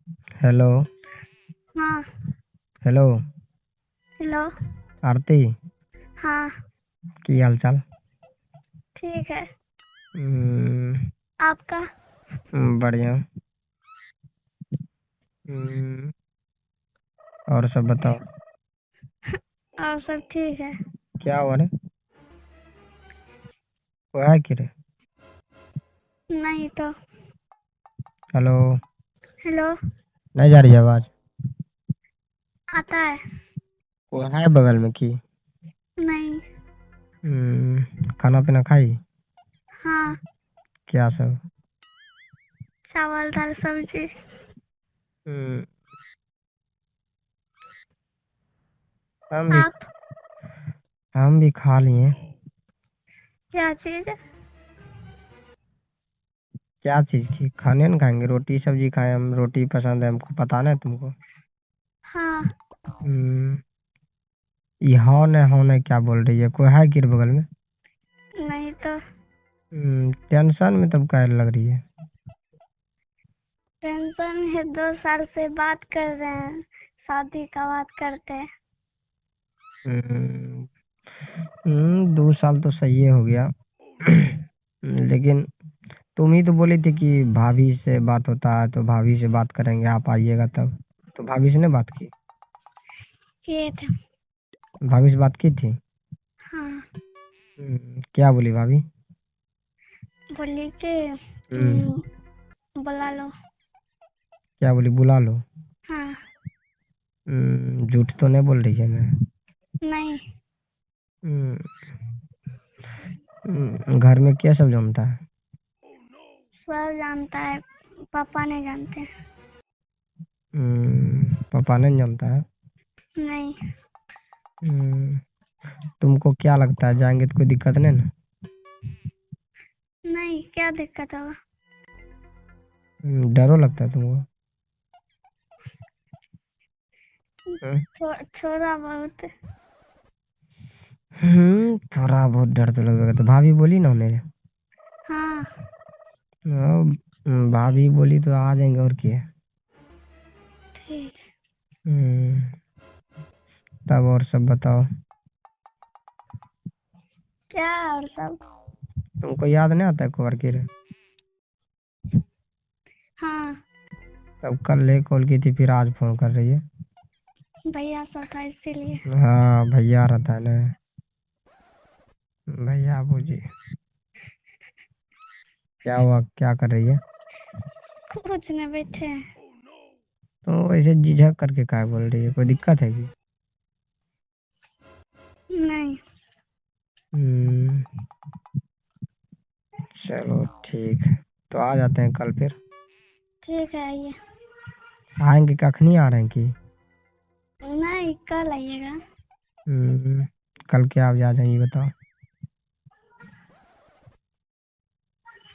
Hello. हाँ। Hello. Hello. आरती, हाँ। की हाल चाल? ठीक है। हम्म, आपका? बढ़िया। हम्म, और सब बताओ। और सब ठीक है। क्या हुआ रे? वो है कि रे? नहीं तो। हेलो। हेलो। नहीं जा रही आवाज? आता है। वो है बगल में की? नहीं। खाना पीना खाई? हाँ। क्या सब? चावल दाल सब्जी। हम्म, हम भी आप? हम भी खा लिए। क्या चीज? क्या चीज की खाने न खाएंगे? रोटी सब्जी खाए हम। रोटी पसंद है हमको, पता ना है तुमको? हाँ। हम्म, ये हौ ने क्या बोल रही है? कोई है कि रे बगल में? नहीं तो। टेंशन में तब क्या लग रही है? टेंशन है, 2 साल से बात कर रहे हैं, शादी का बात करते हैं। 2 साल तो सही हो गया। लेकिन तुम ही तो बोली थी कि भाभी से बात होता है तो भाभी से बात करेंगे, आप आइएगा तब। तो भाभी से ने बात की? किए थे। भाभी से बात की थी? हाँ। क्या बोली भाभी? बोली कि हम्म, बुला लो। क्या बोली? बुला लो? हाँ। झूठ तो नहीं बोल रही है मैं? नहीं। हम्म, घर में क्या सब जमता है? सब जानता है, पापा नहीं जानते। पापा नहीं जमता है? नहीं। हम्म, तुमको क्या लगता है जाएंगे तो कोई दिक्कत नहीं ना? नहीं, क्या दिक्कत होगा? डरो लगता है तुमको? हम्म, थोड़ा बहुत। थोड़ा बहुत डर तो लगेगा। तो भाभी बोली ना उन्हें? हाँ। भाभी बोली तो आ जाएंगे, और क्या। ठीक। हम्म, तब और सब बताओ। क्या और सब? तुमको याद नहीं आता है कुंवर की रे? हाँ। तब कल ले कॉल की थी, फिर आज फोन कर रही है। भैया सब था इसीलिए। हाँ, भैया रहता है ना। भैया बूजी। क्या हुआ, क्या कर रही है? कुछ न, बैठे हैं। तो ऐसे झिझक करके क्या बोल रही है? कोई दिक्कत है कि? नहीं। हम्म, चलो ठीक है, तो आ जाते हैं कल फिर। ठीक है, आइए। आएंगे कखनी आ रहे हैं कि? नहीं, कल आइएगा। कल क्या आप आ जाएंगे बताओ?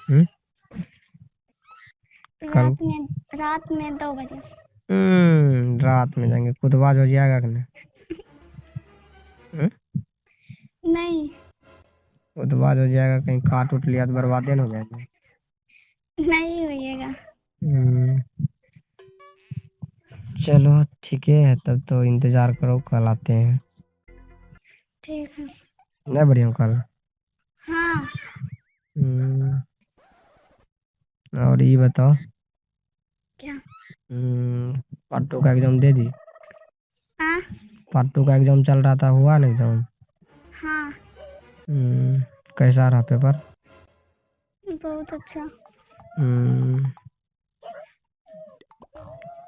हम्म, कल रात में 2 बजे। रात में जाएंगे? कुतवाज हो जाएगा कि नहीं? हम्म, नहीं। कुतवाज हो जाएगा, कहीं काट उठ लिया तो बर्बादे न हो जाएंगे। नहीं होइएगा। हम्म, चलो ठीक है, तब तो इंतजार करो, कल आते हैं। ठीक है। नहीं बढ़िया कल? हाँ। हम्म, और ये बताओ। क्या? पार्ट 2 का एग्जाम दे दी? हाँ। पार्ट 2 का एग्जाम चल रहा था, हुआ ना एग्जाम? हाँ। कैसा रहा पेपर? बहुत अच्छा। हम्म,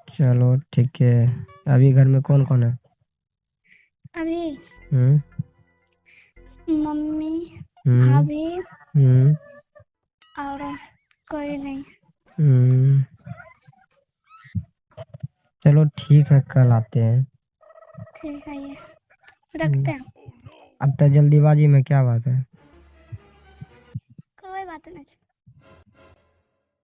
चलो ठीक है। अभी घर में कौन कौन है? अभी हम्म, मम्मी, हम्म, भाभी हम्म, और कोई नहीं। हम्म, चलो ठीक है, कल आते हैं। ठीक है, ये हम्म, रखते हैं। अब तो जल्दीबाजी में क्या बात है?